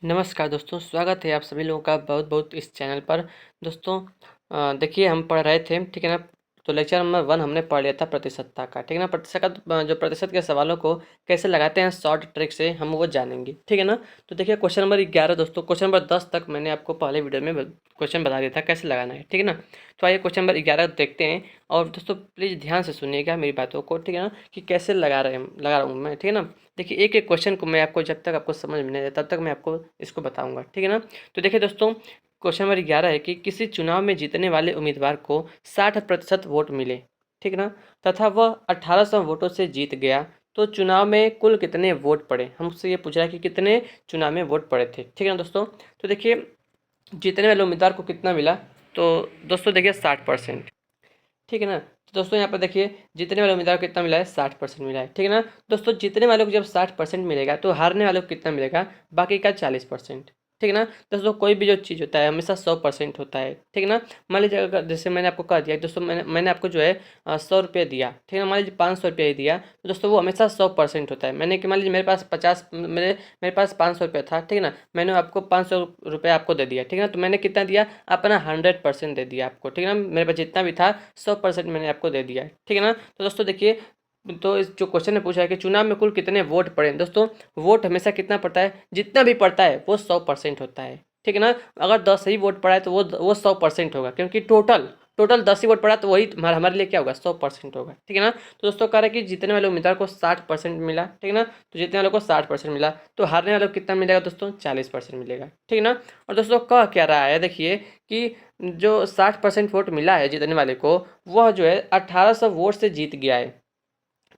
नमस्कार दोस्तों, स्वागत है आप सभी लोगों का बहुत बहुत इस चैनल पर। दोस्तों देखिए हम पढ़ रहे थे, ठीक है ना। तो लेक्चर नंबर 1 हमने पढ़ लिया था प्रतिशतता का, ठीक है ना। प्रतिशत का जो प्रतिशत के सवालों को कैसे लगाते हैं शॉर्ट ट्रिक से हम वो जानेंगे, ठीक है ना। तो देखिए क्वेश्चन नंबर 11 दोस्तों, क्वेश्चन नंबर 10 तक मैंने आपको पहले वीडियो में क्वेश्चन बता दिया था कैसे लगाना है, ठीक है ना। तो आइए क्वेश्चन नंबर 11 देखते हैं। और दोस्तों प्लीज़ ध्यान से सुनिएगा मेरी बातों को, ठीक है ना, कि कैसे लगा रहा हूँ मैं, ठीक है ना। देखिए एक एक क्वेश्चन को मैं आपको जब तक आपको समझ में नहीं आए तब तक मैं आपको इसको बताऊंगा, ठीक है ना। तो देखिए दोस्तों, क्वेश्चन नंबर 11 है कि किसी चुनाव में जीतने वाले उम्मीदवार को 60% वोट मिले, ठीक है ना, तथा वह 1800 वोटों से जीत गया, तो चुनाव में कुल कितने वोट पड़े। हमसे ये पूछ रहा है कि कितने चुनाव में वोट पड़े थे, ठीक है ना दोस्तों। तो देखिए जीतने वाले उम्मीदवार को कितना मिला, तो दोस्तों देखिए 60%, ठीक है ना। तो दोस्तों यहाँ पर देखिए जीतने वाले उम्मीदवार को कितना मिला है, 60% मिला है, ठीक है ना। दोस्तों जीतने वालों को जब 60% मिलेगा तो हारने वालों को कितना मिलेगा, बाकी का 40%, ठीक है ना। दोस्तों कोई भी जो चीज़ होता है हमेशा 100% होता है, ठीक है ना। मान लीजिए अगर जैसे मैंने आपको कह दिया दोस्तों, मैंने आपको जो है 100 रुपये दिया, ठीक है ना। मान लीजिए 500 रुपये ही दिया, तो दोस्तों वो हमेशा 100% होता है। मैंने कि मान लीजिए मेरे पास 50 मेरे पास 500 रुपये था, ठीक है ना। मैंने आपको 500 रुपये आपको दे दिया, ठीक है ना। तो मैंने कितना दिया, अपना 100% दे दिया आपको, ठीक है ना। मेरे पास जितना भी था 100% मैंने आपको दे दिया है, ठीक है ना। तो दोस्तों देखिए, तो इस जो क्वेश्चन ने पूछा है कि चुनाव में कुल कितने वोट पड़े, दोस्तों वोट हमेशा कितना पड़ता है, जितना भी पड़ता है वो 100% होता है, ठीक है ना। अगर 10 ही वोट पड़ा है तो वो 100% होगा, क्योंकि टोटल टोटल 10 ही वोट पड़ा तो वही हमारे लिए क्या होगा, 100% होगा, ठीक है ना। तो दोस्तों कह रहा है कि जीतने वाले उम्मीदवार को 60% मिला, ठीक है ना। तो जीतने वालों को 60% मिला, तो हारने वालों को कितना मिलेगा दोस्तों, 40% मिलेगा, ठीक है ना। और दोस्तों कह क्या रहा है, देखिए कि जो 60% वोट मिला है जीतने वाले को, वह जो है 1800 वोट से जीत गया है,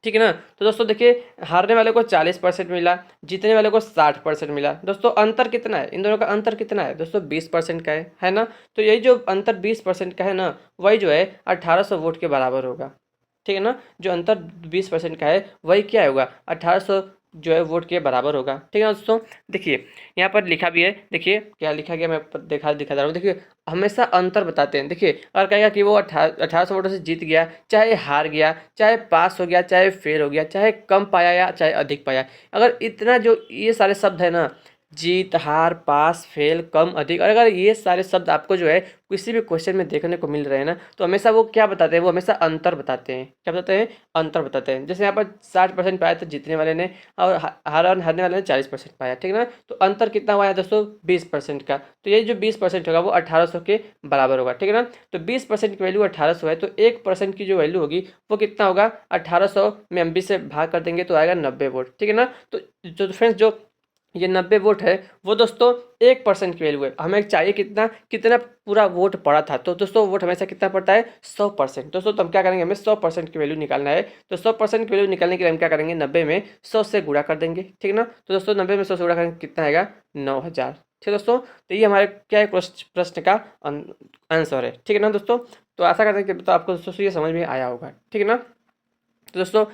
ठीक है ना। तो दोस्तों देखिए हारने वाले को 40% मिला, जीतने वाले को 60% मिला। दोस्तों अंतर कितना है, इन दोनों का अंतर कितना है दोस्तों, 20% का है ना। तो यही जो अंतर 20% का है ना, वही जो है 1800 वोट के बराबर होगा, ठीक है ना। जो अंतर 20% का है वही क्या होगा, 1800 जो है वोट के बराबर होगा, ठीक है ना दोस्तों। देखिए यहाँ पर लिखा भी है, देखिए क्या लिखा गया, मैं दिखा दे रहा हूँ। देखिए हमेशा अंतर बताते हैं। देखिए अगर कहेगा कि वो 1800 वोटों से जीत गया, चाहे हार गया, चाहे पास हो गया, चाहे फेल हो गया, चाहे कम पाया या चाहे अधिक पाया, अगर इतना जो ये सारे शब्द है ना, जीत हार पास फेल कम अधिक, और अगर ये सारे शब्द आपको जो है किसी भी क्वेश्चन में देखने को मिल रहे हैं ना, तो हमेशा वो क्या बताते हैं, वो हमेशा अंतर बताते हैं। क्या बताते हैं, अंतर बताते हैं। जैसे यहाँ पर 60% पाया था जीतने वाले ने, और हारने वाले ने 40% पाया, ठीक है ना। तो अंतर कितना हुआ है दोस्तों, 20% का। तो ये जो 20% होगा वो 1800 के बराबर होगा, ठीक है ना। तो 20% की वैल्यू 1800 है, तो 1% की जो वैल्यू होगी वो कितना होगा, 1800 में हम 20 से भाग कर देंगे तो आएगा 90 वोट, ठीक है ना। तो जो फ्रेंड्स जो ये 90 वोट है वो दोस्तों 1% की वैल्यू है। हमें चाहिए कितना, कितना पूरा वोट पड़ा था। तो दोस्तों वोट हमेशा कितना पड़ता है, 100%। दोस्तों तो हम क्या करेंगे, हमें 100% की वैल्यू निकालना है। तो 100% की वैल्यू निकालने के लिए हम क्या करेंगे, 90 में 100 से गुणा कर देंगे, ठीक है ना। तो दोस्तों 90 में 100 से गुणा करेंगे कितना आएगा, 9000, ठीक है दोस्तों। तो ये हमारे क्या है, प्रश्न का आंसर है, ठीक है ना दोस्तों। तो आशा करते हैं कि तो आपको दोस्तों ये समझ में आया होगा, ठीक है ना। तो दोस्तों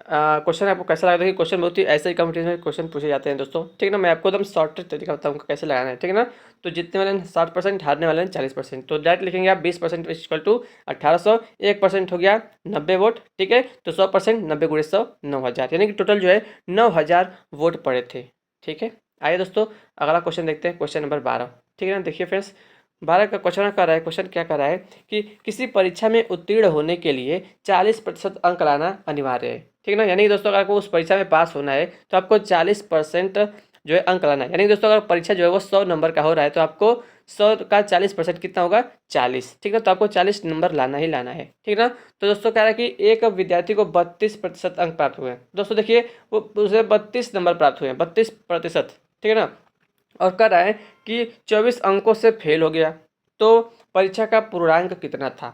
क्वेश्चन आपको कैसा लगा, देखिए क्वेश्चन बहुत ही ऐसे ही कॉम्पिटिशन में क्वेश्चन पूछे जाते हैं दोस्तों, ठीक है ना। मैं आपको एकदम शॉर्ट तरीका बताऊंगा कैसे लगाना है, ठीक है ना। तो जीतने वाले ने 60%, हारने वाले ने 40%। तो डायरेक्ट लिखेंगे आप 20% इक्वल टू 1800, 1% हो गया 90 वोट, ठीक है। तो 100%, 90 गुणे 100, 9000, यानी कि टोटल जो है 9000 वोट पड़े थे, ठीक है। आइए दोस्तों अगला क्वेश्चन देखते हैं, क्वेश्चन नंबर 12, ठीक है ना। देखिए फ्रेंड्स 12 का क्वेश्चन कर रहा है, क्वेश्चन क्या कर रहा है कि किसी परीक्षा में उत्तीर्ण होने के लिए 40% अंक लाना अनिवार्य है, ठीक है ना। यानी कि दोस्तों अगर आपको उस परीक्षा में पास होना है तो आपको 40% जो है अंक लाना है। यानी कि दोस्तों अगर परीक्षा जो है वो 100 नंबर का हो रहा है तो आपको 100 का 40% कितना होगा, 40, ठीक है। तो आपको 40 नंबर लाना ही लाना है, ठीक है ना। तो दोस्तों कह रहा है कि एक विद्यार्थी को 32% अंक प्राप्त हुए हैं। दोस्तों देखिए वो उसे 32 नंबर प्राप्त हुए हैं, 32%, ठीक है ना। और कह रहा है कि 24 अंकों से फेल हो गया, तो परीक्षा का पूर्णांक कितना था,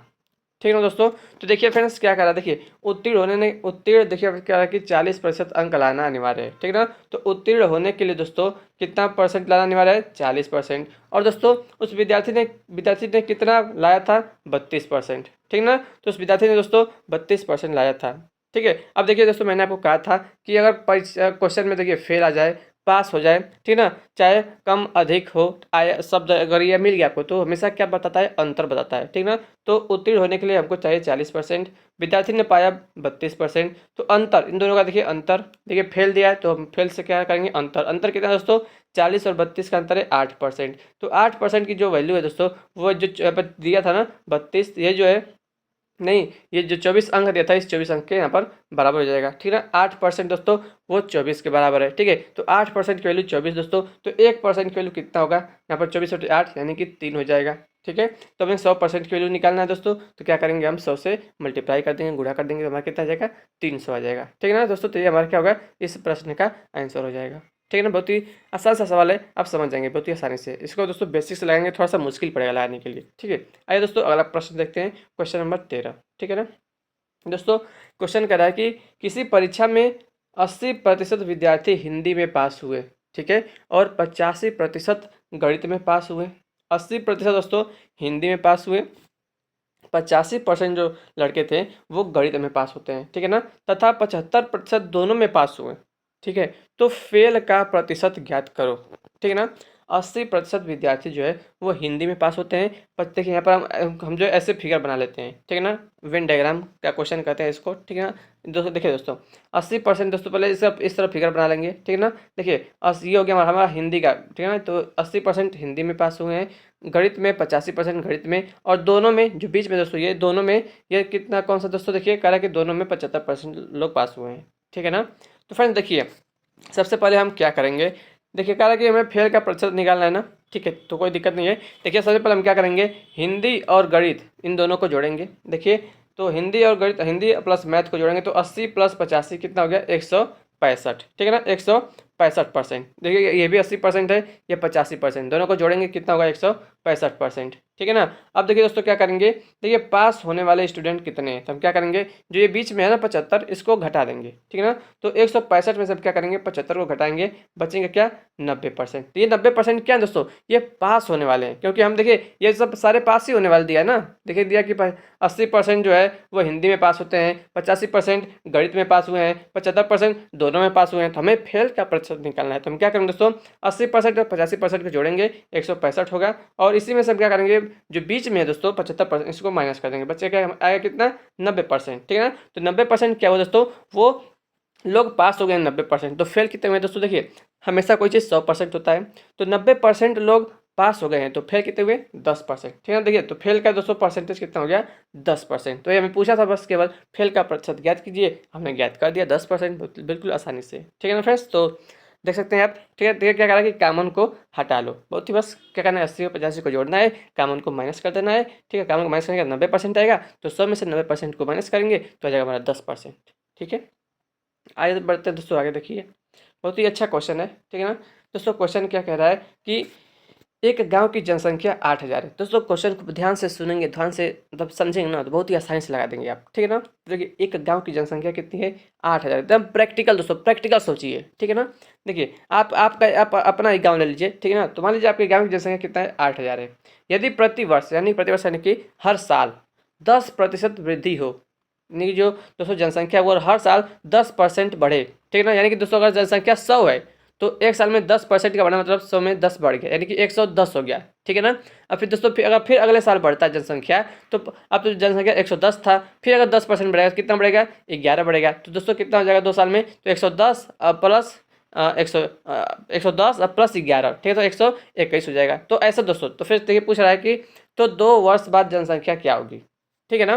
ठीक है ना दोस्तों। तो देखिए फ्रेंड्स क्या करा, देखिए उत्तीर्ण देखिए क्या रहा कि 40% अंक लाना अनिवार्य है, ठीक है ना। तो उत्तीर्ण होने के लिए दोस्तों कितना परसेंट लाना अनिवार्य है, 40%। और दोस्तों उस विद्यार्थी ने कितना लाया था, 32%, ठीक है ना। तो उस विद्यार्थी ने दोस्तों 32% लाया था, ठीक है। अब देखिए दोस्तों मैंने आपको कहा था कि अगर परीक्षा क्वेश्चन में देखिए फेल आ जाए, पास हो जाए, ठीक है ना, चाहे कम अधिक हो, आया शब्द अगर ये मिल गया आपको तो हमेशा क्या बताता है, अंतर बताता है, ठीक ना। तो उत्तीर्ण होने के लिए हमको चाहिए 40%, विद्यार्थी ने पाया 32%, तो अंतर इन दोनों का देखिए, अंतर देखिए फेल दिया है तो हम फेल से क्या करेंगे, अंतर, अंतर कितना है दोस्तों, 40 और 32 का अंतर है 8%। तो 8% की जो वैल्यू है दोस्तों, वो जो यहाँ पर दिया था ना 32, ये जो है नहीं, ये जो 24 अंक दिया था, इस 24 अंक के यहाँ पर बराबर हो जाएगा, ठीक है ना। 8% दोस्तों वो 24 के बराबर है, ठीक है। तो 8% की वैल्यू 24 दोस्तों, तो 1% की वैल्यू कितना होगा, यहाँ पर 24 बटे 8 यानी कि 3 हो जाएगा, ठीक है। तो हमें 100% की वैल्यू निकालना है दोस्तों, तो क्या करेंगे, हम 100 से मल्टीप्लाई कर देंगे, गुणा कर देंगे, तो हमारा कितना आ जाएगा, 300 आ जाएगा, ठीक है ना दोस्तों। तो ये हमारा क्या होगा, इस प्रश्न का आंसर हो जाएगा, ठीक है ना। बहुत ही आसान सा सवाल है, आप समझ जाएंगे बहुत ही आसानी से। इसको दोस्तों बेसिक से लगाएंगे, थोड़ा सा मुश्किल पड़ेगा लगाने के लिए, ठीक है। आइए दोस्तों अगला प्रश्न देखते हैं, क्वेश्चन नंबर 13, ठीक है ना दोस्तों। क्वेश्चन कह रहा है कि किसी परीक्षा में 80% विद्यार्थी हिंदी में पास हुए, ठीक है, और 85% गणित में पास हुए। 80% दोस्तों हिंदी में पास हुए, 85% जो लड़के थे वो गणित में पास होते हैं, ठीक है ना, तथा 75% दोनों में पास हुए, ठीक है। तो फेल का प्रतिशत ज्ञात करो, ठीक है ना। 80% विद्यार्थी जो है वो हिंदी में पास होते हैं, पर देखिए यहाँ पर हम जो है ऐसे फिगर बना लेते हैं, ठीक है ना, वेन डायग्राम का क्वेश्चन कहते हैं इसको, ठीक है ना दोस्तों। देखिए दोस्तों 80% दोस्तों पहले इस तरह फिगर बना लेंगे, ठीक है ना। देखिए 80 ये हो गया हमारा हिंदी का, ठीक है ना। तो 80% हिंदी में पास हुए हैं, गणित में 85% गणित में, और दोनों में जो बीच में दोस्तों, ये दोनों में ये कितना कौन सा दोस्तों, देखिए कह रहा है कि दोनों में 75% लोग पास हुए हैं, ठीक है ना। तो फ्रेंड्स देखिए सबसे पहले हम क्या करेंगे, देखिए कह रहा है कि हमें फेल का प्रतिशत निकालना है ना, ठीक है, तो कोई दिक्कत नहीं है। देखिए सबसे पहले हम क्या करेंगे, हिंदी और गणित इन दोनों को जोड़ेंगे। देखिए तो हिंदी और गणित, हिंदी प्लस मैथ को जोड़ेंगे तो 80 प्लस 85 कितना हो गया, 165, ठीक है ना, 165%। देखिए ये भी 80% है, ये 85%, दोनों को जोड़ेंगे कितना होगा, 165%, ठीक है ना। अब देखिए दोस्तों क्या करेंगे, देखिए पास होने वाले स्टूडेंट कितने हैं, तो हम क्या करेंगे, जो ये बीच में है ना 75, इसको घटा देंगे, ठीक है ना। तो 165 में से क्या करेंगे, 75 को घटाएंगे, बचेंगे क्या, 90%। तो ये 90% क्या है दोस्तों, ये पास होने वाले हैं, क्योंकि हम देखिए ये सब सारे पास ही होने वाले दिया है ना। देखिए दिया कि 80% जो है वो हिंदी में पास होते हैं, 85% गणित में पास हुए हैं, 75% दोनों में पास हुए हैं। तो हमें फेल का प्रतिशत निकालना है, तो हम क्या करेंगे दोस्तों, 80% और 85% को जोड़ेंगे, 165 होगा, और इसी में से हम क्या करेंगे, जो बीच में है दोस्तों 75%, इसको माइनस कर देंगे, बच्चे क्या आएगा कितना, 90%, ठीक है ना। तो 90% क्या हुआ दोस्तों, वो लोग पास हो गए 90%। तो फेल कितने हुए दोस्तों, देखिए हमेशा कोई चीज़ 100% होता है, तो 90% लोग पास हो गए हैं, तो फेल कितने हुए, 10%, ठीक है ना। देखिए तो फेल का दोस्तों परसेंटेज कितना हो गया, 10%। तो ये हमें पूछा था बस केवल फेल का प्रतिशत ज्ञात कीजिए, हमने ज्ञात कर दिया 10%, बिल्कुल आसानी से, ठीक है ना फ्रेंड्स। तो देख सकते हैं आप, ठीक है। देखिए क्या करा कि कामन को हटा लो, बहुत ही बस क्या करना है, 80 और 85 को जोड़ना है, कामन को माइनस कर देना है, ठीक है। कामन को माइनस करेंगे 90% आएगा, तो 100 में से 90% को माइनस करेंगे तो आ जाएगा हमारा 10%, ठीक है। आगे बढ़ते हैं दोस्तों, आगे देखिए बहुत ही अच्छा क्वेश्चन है, ठीक है ना दोस्तों। क्वेश्चन क्या कह रहा है कि एक गांव की जनसंख्या 8000 है। दोस्तों क्वेश्चन को ध्यान से सुनेंगे, ध्यान से मतलब समझेंगे ना, तो बहुत ही आसानी से लगा देंगे आप, ठीक है ना। देखिए एक गांव की जनसंख्या कितनी है, 8000, एकदम प्रैक्टिकल दोस्तों, प्रैक्टिकल सोचिए, ठीक है ना। देखिए आप अपना एक गाँव ले लीजिए, ठीक है ना। तो मान लीजिए आपके गाँव की जनसंख्या कितना है, 8000 है। यदि प्रतिवर्ष यानी कि हर साल 10% वृद्धि हो, यानी कि जो दोस्तों जनसंख्या वो हर साल 10% बढ़े, ठीक है ना। यानी कि दोस्तों अगर जनसंख्या 100 है तो एक साल में 10% का बढ़ना मतलब 100 में 10 बढ़ गया, यानी कि 110 हो गया, ठीक है ना। अब फिर दोस्तों फिर अगले साल बढ़ता है जनसंख्या, तो अब तो जनसंख्या 110 था, फिर अगर 10% बढ़ेगा कितना बढ़ेगा, 11 बढ़ेगा। तो दोस्तों कितना हो जाएगा 2 साल में, तो 110 प्लस 110 प्लस 11, ठीक है, तो 121 हो जाएगा। तो ऐसा दोस्तों, तो फिर देखिए पूछ रहा है कि तो 2 वर्ष बाद जनसंख्या क्या होगी, ठीक है ना।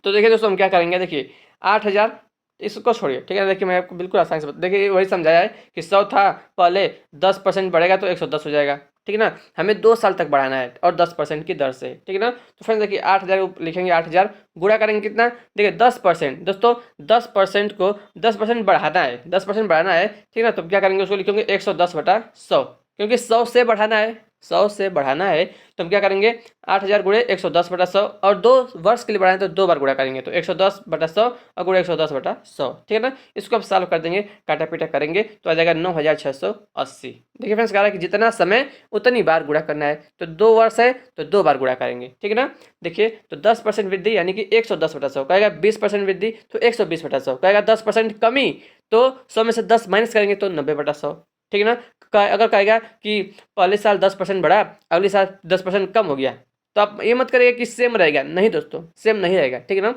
तो देखिए दोस्तों हम क्या करेंगे, देखिए 8000 इसको छोड़िए, ठीक है। देखिए मैं आपको बिल्कुल आसानी से देखिए वही समझाया है कि 100 था पहले, 10% बढ़ेगा तो 110 हो जाएगा, ठीक है ना। हमें 2 साल तक बढ़ाना है और 10% की दर से, ठीक है ना। तो फ्रेंड्स देखिए 8000 लिखेंगे, 8000 गुणा करेंगे कितना, देखिए 10% दोस्तों, 10% को 10% बढ़ाना है, 10% बढ़ाना है, ठीक है ना। तो क्या करेंगे, उसको लिखेंगे 110/100, क्योंकि 100 से बढ़ाना है, 100 से बढ़ाना है तो हम क्या करेंगे, 8000 गुणे 110/100, और 2 वर्ष के लिए बढ़ाएं तो 2 बार गुणा करेंगे, तो 110/100 और गुणे 110/100, ठीक है ना। इसको आप सॉल्व कर देंगे, काटा पीटा करेंगे तो आ जाएगा 9680। देखिए फ्रेंड्स, कह रहा है कि जितना समय उतनी बार गुणा करना है, तो 2 वर्ष है तो 2 बार गुणा करेंगे, ठीक है ना। देखिए तो 10% वृद्धि यानी कि 110/100 कहेगा, 20% वृद्धि तो 120/100 कहेगा, 10% कमी तो 100 में से 10 माइनस करेंगे तो 90/100, ठीक है ना। अगर कहेगा कि पहले साल 10% बढ़ा, अगले साल 10% कम हो गया, तो आप ये मत करिएगा कि सेम रहेगा, नहीं दोस्तों, सेम नहीं रहेगा, ठीक है ना।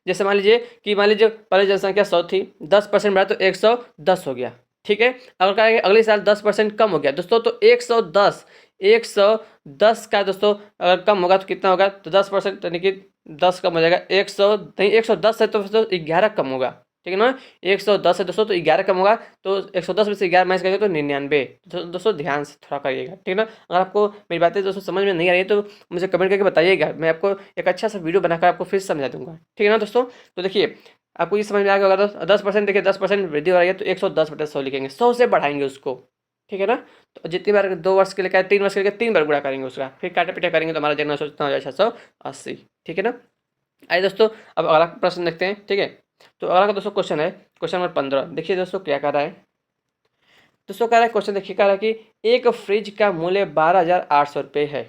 जैसे मान लीजिए पहले जनसंख्या 100 थी, 10% बढ़ा तो 110 हो गया, ठीक है। अगर कहेंगे अगले साल 10% कम हो गया दोस्तों, तो 110 का दोस्तों अगर कम होगा तो कितना होगा, तो 10% यानी कि 10 कम हो जाएगा, 100 नहीं, 110 है तो दोस्तों 11 कम होगा, ठीक है ना। 110 है दोस्तों तो 11 कम होगा, तो 110 में से 11 माइनस करेंगे तो 99। तो दोस्तों ध्यान से थोड़ा करिएगा, ठीक है ना। अगर आपको मेरी बातें दोस्तों समझ में नहीं आ रही है तो मुझे कमेंट करके बताइएगा, मैं आपको एक अच्छा सा वीडियो बनाकर आपको फिर समझा दूंगा, ठीक है ना दोस्तों। तो देखिए आपको ये समझ में आ गया होगा, 10% देखिए 10% वृद्धि हो रही है तो 110/100 लिखेंगे, 100 से बढ़ाएंगे उसको, ठीक है ना। तो जितनी बार 2 वर्ष के लिए 3 वर्ष के लिए 3 बार गुणा करेंगे उसका, फिर काटा पीटा करेंगे तो हमारा जन्म 9680, ठीक है ना। आइए दोस्तों अब अगला प्रश्न देखते हैं, ठीक है। तो अगला का दोस्तों क्वेश्चन है क्वेश्चन नंबर 15। देखिए दोस्तों क्या कह रहा है, दोस्तों कह रहा है क्वेश्चन, देखिए कह रहा है कि एक फ्रिज का मूल्य 12,800 रुपये है,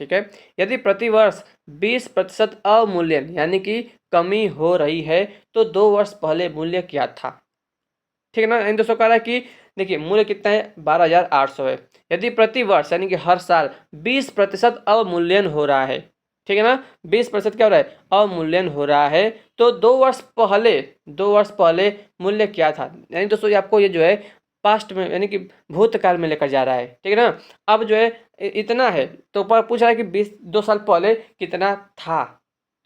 ठीक है। यदि प्रति वर्ष 20% अवमूल्यन यानी कि कमी हो रही है तो 2 वर्ष पहले मूल्य क्या था, ठीक है ना। इन दोस्तों कह रहा है कि देखिए मूल्य कितना है, 12,800 है। यदि प्रति वर्ष यानी कि हर साल 20% अवमूल्यन हो रहा है, ठीक है ना, 20% क्या हो रहा है, अवमूल्यन हो रहा है, तो 2 वर्ष पहले मूल्य क्या था। यानी दोस्तों ये आपको ये जो है पास्ट में यानी कि भूतकाल में लेकर जा रहा है, ठीक है ना। अब जो है इतना है तो ऊपर पूछ रहा है कि 2 साल पहले कितना था,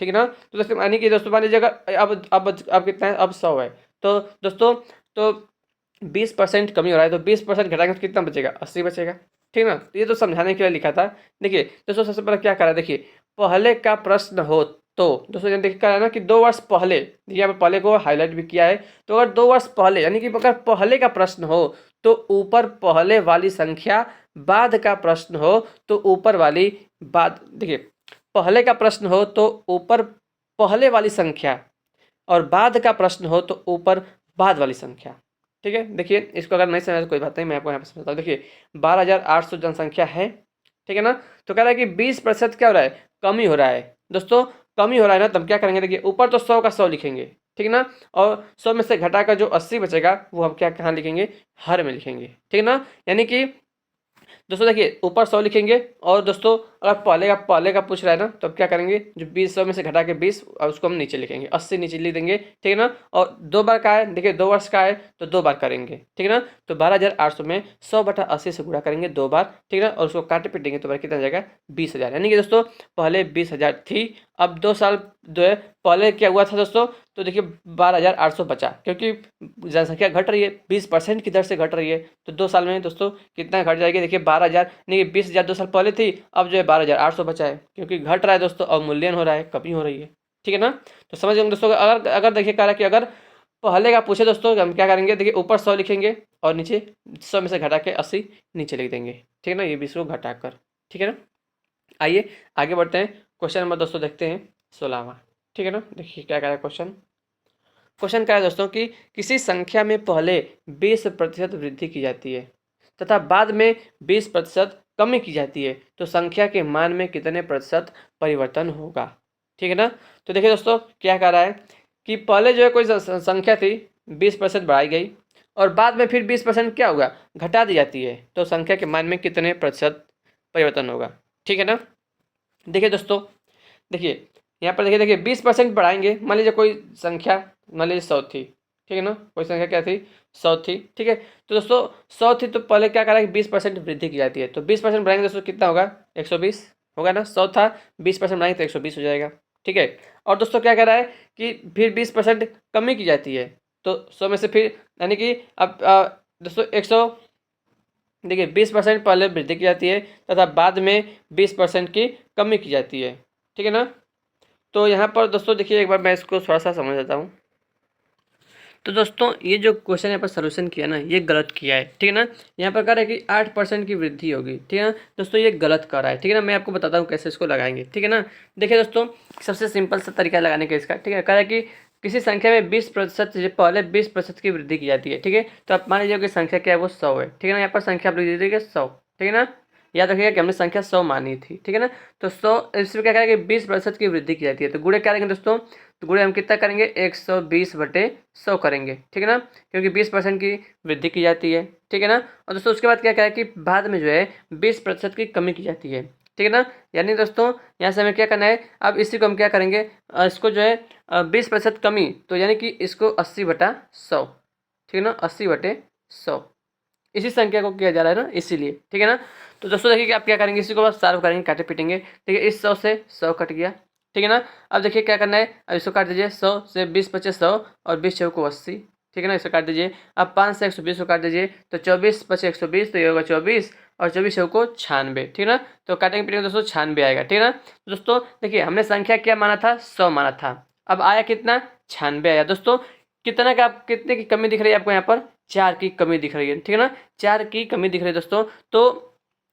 ठीक है ना। तो दोस्तों यानी कि दोस्तों मान लीजिए अगर अब कितना है, अब 100 है, तो दोस्तों तो 20% कमी हो रहा है, तो 20% घटाएंगे तो कितना बचेगा, 80 बचेगा, ठीक है ना। तो ये तो समझाने के लिए लिखा था। देखिए दोस्तों सबसे पहले क्या करा, देखिए पहले का प्रश्न हो तो दोस्तों यहाँ देखिए कहा है ना कि 2 वर्ष पहले, देखिए यहाँ पे पहले को हाईलाइट भी किया है, तो अगर 2 वर्ष पहले यानी कि अगर पहले का प्रश्न हो तो ऊपर पहले वाली संख्या, बाद का प्रश्न हो तो ऊपर वाली बाद, देखिए पहले का प्रश्न हो तो ऊपर पहले वाली संख्या, और बाद का प्रश्न हो तो ऊपर बाद वाली संख्या, ठीक है। देखिए इसको अगर नहीं समझा तो कोई बात नहीं, मैं आपको यहाँ पे समझाता हूँ। देखिए 12,800 जनसंख्या है, ठीक है ना। तो कह रहा है कि 20% क्या हो रहा है, कमी हो रहा है दोस्तों, कमी हो रहा है ना, तो हम क्या करेंगे, देखिए ऊपर तो 100 का 100 लिखेंगे, ठीक है ना, और 100 में से घटाकर जो 80 बचेगा वो हम क्या कहाँ लिखेंगे, हर में लिखेंगे, ठीक है ना। यानी कि दोस्तों देखिए ऊपर 100 लिखेंगे, और दोस्तों अगर पहले का पूछ रहा है ना, तो अब क्या करेंगे, जो 20 100 में से घटा के 20 और उसको हम नीचे लिखेंगे, 80 नीचे लिख देंगे, ठीक है ना। और 2 बार का है, देखिए 2 वर्ष का है तो 2 बार करेंगे, ठीक है ना। तो 12,800 में 100/80 से गुणा करेंगे 2 बार, ठीक है ना, और उसको काटे पीटेंगे तो बार कितना जाएगा, 20,000। यानी कि दोस्तों पहले 20,000 थी, अब 2 साल जो है पहले क्या हुआ था दोस्तों, तो देखिए 12,800 बचा, क्योंकि जनसंख्या घट रही है, 20% की दर से घट रही है, तो 2 साल में दोस्तों कितना घट जाएगी, देखिए 12,000 नहीं, 20,000 2 साल पहले थी, अब जो है 12,800 बचा है, क्योंकि घट रहा है दोस्तों, अवमूल्यन हो रहा है, कमी हो रही है, ठीक है ना। तो समझ गए दोस्तों। अगर अगर देखिए कह रहा है कि अगर पहले का पूछे दोस्तों, हम क्या करेंगे, देखिए ऊपर 100 लिखेंगे और नीचे 100 में से घटा के 80 नीचे लिख देंगे, ठीक है ना, ये 20 को घटा कर, ठीक है ना। आइए आगे बढ़ते हैं, क्वेश्चन नंबर दोस्तों देखते हैं 16वां, ठीक है ना। देखिए क्या कह रहा है क्वेश्चन, क्वेश्चन क्या है दोस्तों कि किसी संख्या में पहले 20% वृद्धि की जाती है तथा बाद में 20% कमी की जाती है, तो संख्या के मान में कितने प्रतिशत परिवर्तन होगा, ठीक है ना। तो देखिए दोस्तों क्या कह रहा है कि पहले जो है कोई संख्या थी, 20% बढ़ाई गई, और बाद में फिर 20% क्या होगा, घटा दी जाती है, तो संख्या के मान में कितने प्रतिशत परिवर्तन होगा, ठीक है ना। देखिए दोस्तों, देखिए यहाँ पर देखिए 20% बढ़ाएंगे, मान लीजिए कोई संख्या, मान लीजिए 100 थी, ठीक है ना, कोई संख्या क्या थी, 100 थी, ठीक है। तो दोस्तों 100 थी तो पहले क्या करा कि 20% वृद्धि की जाती है, तो 20% बढ़ाएंगे दोस्तों कितना होगा, 120 होगा ना, 100 था, 20% बढ़ाएंगे तो 120 हो जाएगा, ठीक है। और दोस्तों क्या कह रहा है कि फिर 20% कमी की जाती है, तो 100 में से फिर यानी कि अब दोस्तों 100, देखिए 20% पहले वृद्धि की जाती है तथा बाद में 20% की कमी की जाती है, ठीक है ना। तो यहाँ पर दोस्तों देखिए एक बार मैं इसको थोड़ा सा समझ लेता हूँ। तो दोस्तों ये जो क्वेश्चन यहाँ पर सोल्यूशन किया ना, ये गलत किया है, ठीक है ना। यहाँ पर कह रहा है कि 8% की वृद्धि होगी, ठीक है ना दोस्तों, ये गलत कर रहा है, ठीक है ना। मैं आपको बताता हूँ कैसे इसको लगाएंगे, ठीक है ना। देखिए दोस्तों, सबसे सिंपल सा तरीका लगाने का इसका, ठीक है। कह रहा है कि किसी संख्या में 20% से पहले 20% की वृद्धि की जाती है, ठीक है। तो आप मान लीजिए कि संख्या क्या है, वो 100 है, ठीक है ना। यहाँ पर संख्या आप लिख दीजिएगा 100, ठीक है ना। याद रखिएगा कि हमने संख्या 100 मानी थी, ठीक है ना। तो 100, इसमें क्या करेंगे, 20% की वृद्धि की जाती है, तो गुणे क्या करेंगे दोस्तों, तो गुणे हम कितना करेंगे, 120/100 करेंगे, ठीक है ना, क्योंकि 20% की वृद्धि की जाती है, ठीक है ना। और दोस्तों उसके बाद क्या करें कि बाद में जो है 20% की कमी की जाती है, ठीक है ना। यानी दोस्तों यहाँ से हमें क्या करना है, अब इसी को हम क्या करेंगे, इसको जो है 20% कमी, तो यानी कि इसको 80/100, ठीक है ना, 80/100 इसी संख्या को किया जा रहा है ना, इसीलिए, ठीक है ना। तो दोस्तों देखिए कि आप क्या करेंगे, इसी को बस सॉल्व करेंगे, काटे पीटेंगे, ठीक है। इस 100 से 100 कट गया, ठीक है ना। अब देखिए क्या करना है, अब इसको काट दीजिए, 100 से 20 25 100 और 20 चौको को 80, ठीक है ना। इसको काट दीजिए। अब 5 से 120 को काट दीजिए, तो 24 25 120, तो ये होगा 24 और 24 चौको 96, ठीक है ना। तो काटेंगे पीटेंगे दोस्तों 96 आएगा, ठीक है ना। तो दोस्तों देखिए हमने संख्या क्या माना था, 100 माना था, अब आया कितना, 96 आया दोस्तों। कितना का, कितने की कमी दिख रही है आपको यहाँ पर, 4 की कमी दिख रही है, ठीक है ना। 4 की कमी दिख रही है दोस्तों। तो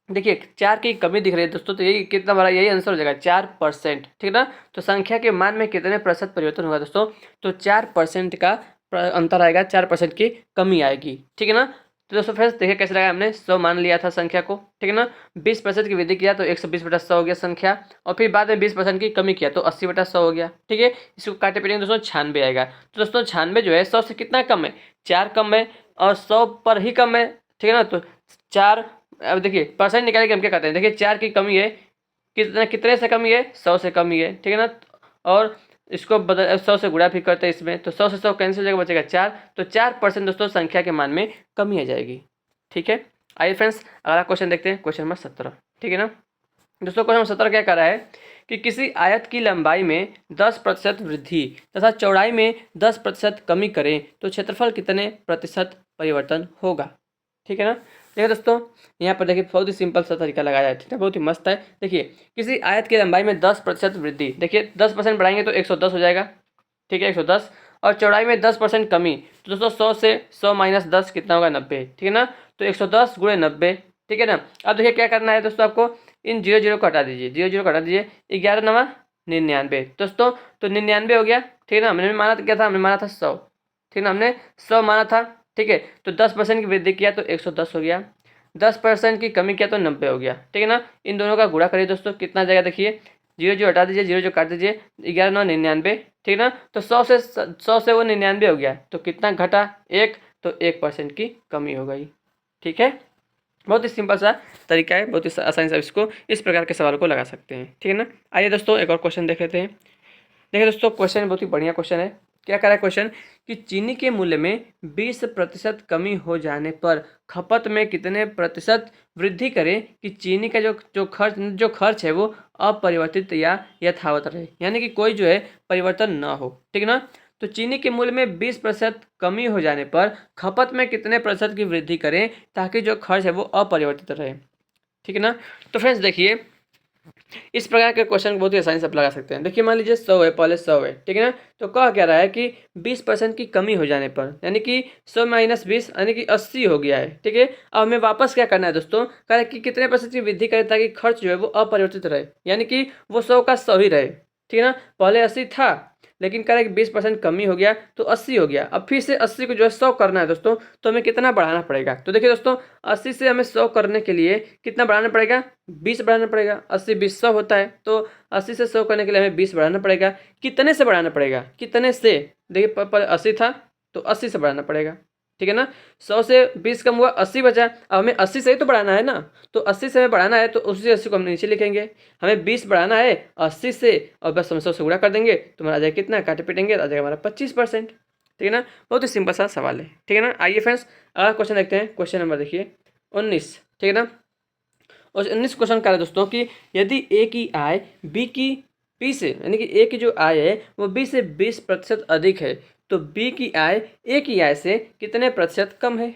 देखिए 4 की कमी दिख रही है दोस्तों, तो यही कितना बड़ा, यही आंसर हो जाएगा 4%, ठीक है ना। तो संख्या के मान में कितने प्रतिशत परिवर्तन होगा दोस्तों, तो 4% का अंतर आएगा, 4% की कमी आएगी, ठीक है ना। तो दोस्तों फ्रेंड्स देखिए कैसे लगा, हमने 100 मान लिया था संख्या को, ठीक है ना। 20% की वृद्धि किया तो 120/100 हो गया संख्या, और फिर बाद में 20% की कमी किया तो 80/100 हो गया, ठीक है। इसको काटे पीटेंगे दोस्तों 96 आएगा। तो दोस्तों 96 जो है 100 से कितना कम है, 4 कम है, और 100 पर ही कम है, ठीक है ना। तो 4, अब देखिए परसेंट निकाले कि हम क्या कहते हैं, देखिए 4 की कमी है, कितने कितने से कमी है, 100 से कमी है, ठीक है ना। और इसको बदल 100 से गुणा भी करते हैं इसमें, तो 100 से 100 कैंसिल हो जाएगा, बचेगा 4, तो 4% दोस्तों संख्या के मान में कमी आ जाएगी, ठीक है। आइए फ्रेंड्स अगला क्वेश्चन देखते हैं, क्वेश्चन नंबर 17, ठीक है ना दोस्तों। क्वेश्चन नंबर 17 क्या कर रहा है कि किसी आयत की लंबाई में 10% वृद्धि तथा चौड़ाई में 10% कमी करें तो क्षेत्रफल कितने प्रतिशत परिवर्तन होगा, ठीक है ना। देखिए दोस्तों यहाँ पर देखिए बहुत ही सिंपल सा तरीका लगाया है, ठीक है, बहुत ही मस्त है। देखिए किसी आयत की लंबाई में 10% वृद्धि, देखिए 10% बढ़ाएंगे तो 110 हो जाएगा, ठीक है 110, और चौड़ाई में 10% कमी, तो दोस्तों 100 से 100 माइनस 10 कितना होगा, 90, ठीक है ना। तो 110 गुणे 90, ठीक है ना। अब देखिए क्या करना है दोस्तों, आपको इन 0 0 को हटा दीजिए, 0 0 को हटा दीजिए, 11 9 99 दोस्तों, तो 99 हो गया, ठीक है ना। हमने माना क्या था, हमने माना था 100, ठीक है ना, हमने 100 माना था, ठीक है। तो 10% की वृद्धि किया तो 110 हो गया, 10% की कमी किया तो 90 हो गया, ठीक है ना। इन दोनों का गुणा करिए दोस्तों, कितना जाएगा, देखिए 0 0 हटा दीजिए, 0 0 काट दीजिए, 11 9 99, ठीक है ना। तो 100 से वो 99 हो गया, तो कितना घटा, 1, तो 1% की कमी हो गई, ठीक है। बहुत ही सिंपल सा तरीका है, बहुत ही आसानी से आप इसको इस प्रकार के सवाल को लगा सकते हैं, ठीक है ना। आइए दोस्तों एक और क्वेश्चन देख लेते हैं। देखिए दोस्तों क्वेश्चन बहुत ही बढ़िया क्वेश्चन है। क्या कह रहा है क्वेश्चन कि चीनी के मूल्य में 20% कमी हो जाने पर खपत में कितने प्रतिशत वृद्धि करें कि चीनी का जो खर्च है वो अपरिवर्तित या यथावत रहे, यानी कि कोई जो है परिवर्तन ना हो, ठीक है ना। तो चीनी के मूल्य में 20% कमी हो जाने पर खपत में कितने प्रतिशत की वृद्धि करें ताकि जो खर्च है वो अपरिवर्तित रहे, ठीक है ना। तो फ्रेंड्स देखिए इस प्रकार के क्वेश्चन बहुत ही आसानी से आप लगा सकते हैं। देखिए मान लीजिए 100 है, पहले 100 है, ठीक है ना। तो कह क्या रहा है कि 20% की कमी हो जाने पर, यानी कि 100 माइनस 20 यानी कि 80 हो गया है, ठीक है। अब हमें वापस क्या करना है दोस्तों, कह रहा है कि कितने % की वृद्धि करें ताकि खर्च जो है वो अपरिवर्तित रहे, यानी कि वो 100 का 100 ही रहे, ठीक है ना। पहले 80 था, लेकिन कह रहा है कि 20% कमी हो गया तो 80 हो गया। अब फिर से 80 को जो है 100 करना है दोस्तों, तो हमें कितना बढ़ाना पड़ेगा, तो देखिए दोस्तों 80 से हमें 100 करने के लिए कितना बढ़ाना पड़ेगा, 20 बढ़ाना पड़ेगा। 80 20 100 होता है, तो 80 से 100 करने के लिए हमें 20 बढ़ाना पड़ेगा। कितने से बढ़ाना पड़ेगा, कितने से, देखिए पर 80 था तो 80 से बढ़ाना पड़ेगा, ठीक है ना। 100 से 20 कम हुआ, 80 बचा, अब हमें 80 से ही तो बढ़ाना है ना, तो 80 से हमें बढ़ाना है, तो उसी 80 को हम नीचे लिखेंगे। हमें 20 बढ़ाना है 80 से, और बस हम 100 से गुणा कर देंगे तो हमारा आ जाएगा कितना, काटे पीटेंगे आ जाएगा हमारा 25%, ठीक है ना। बहुत ही सिंपल सा सवाल है, ठीक है ना। आइए फ्रेंड्स अगला क्वेश्चन देखते हैं, क्वेश्चन नंबर देखिए 19, ठीक है ना। और 19 क्वेश्चन का है दोस्तों कि यदि ए की आय बी की पी से, यानी कि ए की जो आय है वो बी से 20% अधिक है, तो बी की आय ए की आय से कितने प्रतिशत कम है,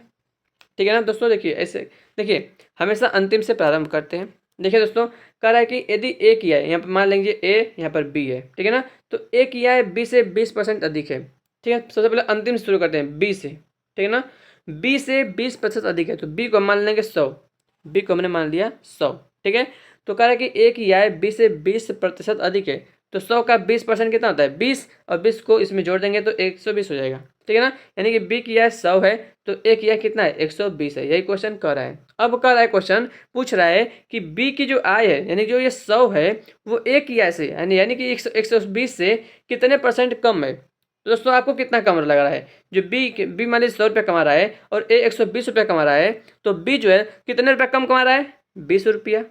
ठीक है ना दोस्तों। देखिए ऐसे, देखिए हमेशा अंतिम से प्रारंभ करते हैं। देखिए दोस्तों कह रहा है कि यदि ए की आय, यहाँ पर मान लेंगे ए, यहाँ पर बी है, ठीक है ना। तो ए की आय बी से 20% अधिक है, ठीक है, सबसे पहले अंतिम से शुरू करते हैं, बी से, ठीक है ना। बी से 20% अधिक है, तो बी को हम मान लेंगे 100, बी को हमने मान लिया 100, ठीक है। तो कह रहा है कि ए की आय बी से 20% अधिक है, तो 100 का 20% कितना होता है 20, और 20 को इसमें जोड़ देंगे तो 120 हो जाएगा, ठीक है ना। यानी कि बी की आय 100 है, तो ए की आय कितना है 120 है, यही क्वेश्चन कर रहा है। अब कर रहा है क्वेश्चन पूछ रहा है कि बी की जो आय है, यानी जो ये 100 है, वो ए की आय से यानी कि 120 से कितने परसेंट कम है। तो दोस्तों आपको कितना कम लग रहा है, जो बी मान लीजिए 100 रुपये कमा रहा है और ए 120 रुपये कमा रहा है, तो बी जो है कितने रुपये कम कमा रहा है 20 रुपया,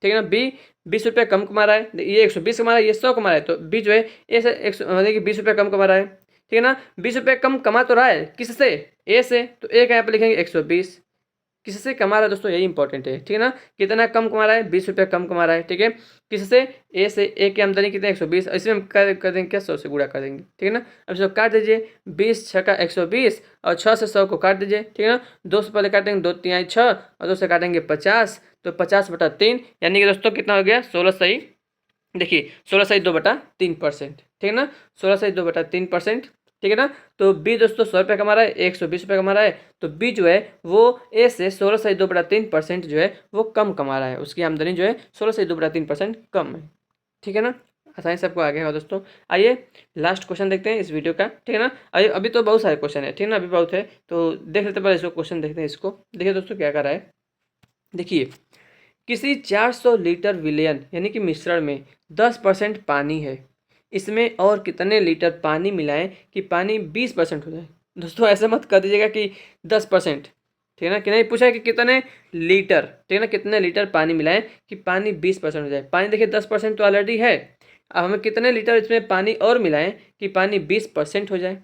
ठीक है ना। बी 20 रुपये कम कमा रहा है, ये 120 कमा रहा है, ये 100 कमा रहा है, तो बी जो है ए से मतलब कि 20 रुपये कम कमा रहा है, ठीक है ना। 20 रुपये कम कमा तो रहा है किससे, ए से, तो ए का यहाँ पर लिखेंगे 120, किससे कमा रहा है दोस्तों, यही इंपॉर्टेंट है, ठीक है ना। कितना कम कमा रहा है 20 रुपये कम कमा रहा है, ठीक है। किससे, ए से, ए की आमदनी कितनी 120, इसमें हम कर देंगे क्या 100 से गुणा कर देंगे, ठीक है ना। अब इसको काट दीजिए, 20 छः का 120 और 6 से 100 को काट दीजिए, ठीक है ना। 2 से पहले काटेंगे 2 3 6 और 2 से काटेंगे 50, तो 50/3 यानी कि दोस्तों कितना हो गया 16 सही, देखिए 16 सही 2/3%, ठीक है ना। 16 सही 2/3%, ठीक है ना। तो बी दोस्तों 100 रुपये कमा रहा है, 120 रुपये कमा रहा है, तो बी जो है वो ए से 16 सही 2/3% जो है वो कम कमा रहा है, उसकी आमदनी जो है 16 सही 2/3% कम है, ठीक है ना। आसानी से आपको आ गया दोस्तों। आइए लास्ट क्वेश्चन देखते हैं इस वीडियो का, ठीक है ना। आइए, अभी तो बहुत सारे क्वेश्चन है, ठीक है ना, अभी बहुत है, तो देख लेते पहले इसको, क्वेश्चन देखते हैं इसको। देखिए दोस्तों क्या कर रहा है, देखिए किसी 400 लीटर विलयन यानी कि मिश्रण में 10% पानी है, इसमें और कितने लीटर पानी मिलाएं कि पानी 20% हो जाए। दोस्तों ऐसे मत कर दीजिएगा कि 10%, ठीक है ना, कि नहीं पूछा है कि कितने लीटर, ठीक है ना, कितने लीटर पानी मिलाएं कि पानी 20% हो जाए। पानी देखिए 10% तो ऑलरेडी है, अब हमें कितने लीटर इसमें पानी और मिलाएं कि पानी 20% हो जाए,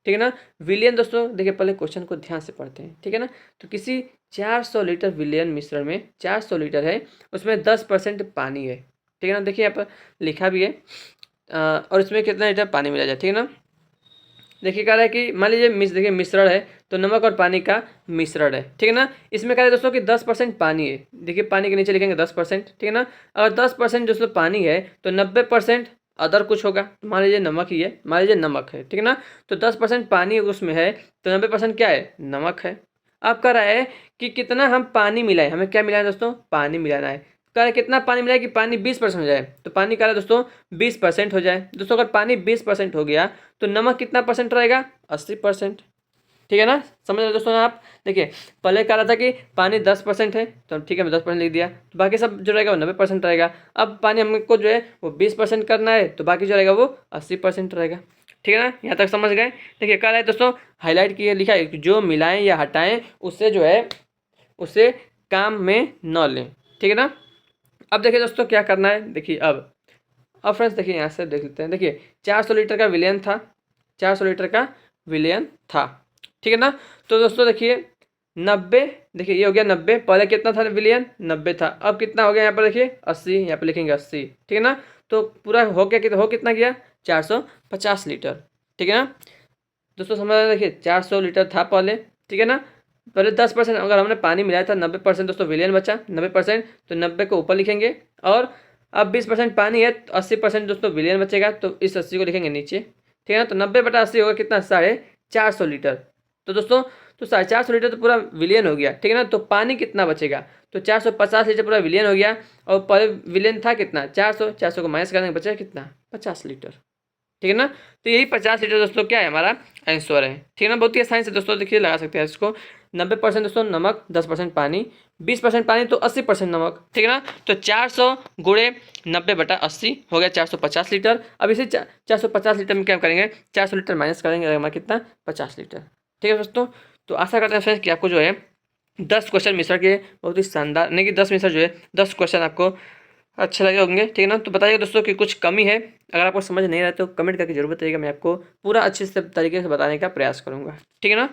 ठीक है ना। विलियन दोस्तों देखिए पहले क्वेश्चन को ध्यान से पढ़ते हैं, ठीक है ना। तो किसी 400 लीटर विलियन मिश्रण में 400 लीटर है, उसमें 10% पानी है, ठीक है ना। देखिए यहाँ पर लिखा भी है और इसमें कितना लीटर पानी मिला जाए, ठीक है ना। देखिए कह रहा है कि मान लीजिए देखिए मिश्रण है, तो नमक और पानी का मिश्रण है, ठीक है ना। इसमें कह रहे हैं दोस्तों कि 10% पानी है, देखिए पानी के नीचे लिखेंगे 10%, ठीक है ना। अगर 10% दोस्तों पानी है तो 90% अदर कुछ होगा, मान लीजिए नमक ही है, मान लीजिए नमक है, ठीक है ना। तो 10% पानी उसमें है, तो 90% क्या है नमक है। अब कह रहा है कि कितना हम पानी मिलाएं, हमें क्या मिलाना है दोस्तों, पानी मिलाना है। कह रहा है कितना पानी मिलाए कि पानी 20% हो जाए, तो पानी कह रहा है दोस्तों 20% हो जाए। दोस्तों अगर पानी 20% हो गया तो नमक कितना परसेंट रहेगा 80%, ठीक है ना। समझ रहे दोस्तों आप। देखिए पहले कह रहा था कि पानी 10% है, तो ठीक है मैं 10% लिख दिया, तो बाकी सब जो रहेगा वो 90% रहेगा। अब पानी हमको जो है वो 20% करना है, तो बाकी जो रहेगा वो 80% रहेगा, ठीक है ना। यहाँ तक समझ गए। देखिए कह रहा है दोस्तों हाईलाइट किए लिखा है कि जो मिलाएं या हटाएं उससे जो है उसे काम में न लें, ठीक है ना। अब देखिए दोस्तों क्या करना है, देखिए अब फ्रेंड्स देखिए यहाँ से देख लेते हैं। देखिए 400 लीटर का विलियन था, 400 लीटर का विलियन था, ठीक है ना। तो दोस्तों देखिए 90, देखिए ये हो गया 90, पहले कितना था विलियन 90 था, अब कितना हो गया यहाँ पर देखिए 80, यहाँ पर लिखेंगे 80, ठीक है ना। तो पूरा हो गया कि हो कितना गया 450 लीटर, ठीक है ना। दोस्तों समझ रहे हैं, देखिए 400 लीटर था पहले, ठीक है ना। पहले 10% अगर हमने पानी मिलाया था, 90% दोस्तों विलियन बचा 90%, तो 90 को ऊपर लिखेंगे, और अब 20% पानी है तो 80% दोस्तों विलियन बचेगा, तो इस 80 को लिखेंगे नीचे, ठीक है ना। तो 90/80 होगा कितना 450 लीटर। तो दोस्तों तो 450 लीटर तो पूरा विलियन हो गया, ठीक है ना। तो पानी कितना बचेगा, तो 450 लीटर पूरा विलियन हो गया, और पहले विलियन था कितना 400 को माइनस करने बचा कितना 50 लीटर, ठीक है ना। तो यही 50 लीटर दोस्तों क्या है हमारा आंसर है, ठीक है ना। बहुत ही आसानी से दोस्तों देखिए लगा सकते हैं इसको। 90% दोस्तों नमक, 10% पानी, 20% पानी तो 80% नमक, ठीक है ना। तो 400 गुणे 90/80 हो गया 450 लीटर। अब इसे 450 लीटर में क्या करेंगे 400 लीटर माइनस करेंगे, हमारा कितना 50 लीटर, ठीक है दोस्तों। तो आशा करते हैं फ्रेंड्स कि आपको जो है 10 क्वेश्चन मिश्रण के बहुत ही शानदार, नहीं कि 10 मिश्रण जो है 10 क्वेश्चन आपको अच्छे लगे होंगे, ठीक है ना। तो बताइए दोस्तों कि कुछ कमी है, अगर आपको समझ नहीं रहा तो कमेंट करके जरूर बताइएगा, मैं आपको पूरा अच्छे से तरीके से बताने का प्रयास करूँगा, ठीक है ना।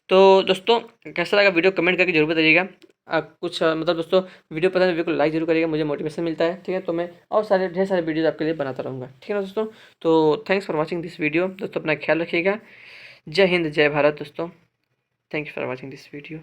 तो दोस्तों कैसा लगा वीडियो कमेंट करके जरूर बताइएगा। कुछ मतलब दोस्तों वीडियो पसंद है वीडियो को लाइक जरूर करिएगा, मुझे मोटिवेशन मिलता है, ठीक है। तो मैं और सारे ढेर सारे वीडियोज़ आपके लिए बनाता रहूँगा, ठीक है ना दोस्तों। तो thanks for watching this video दोस्तों, अपना ख्याल रखिएगा। जय हिंद जय भारत दोस्तों, thank you for watching this video.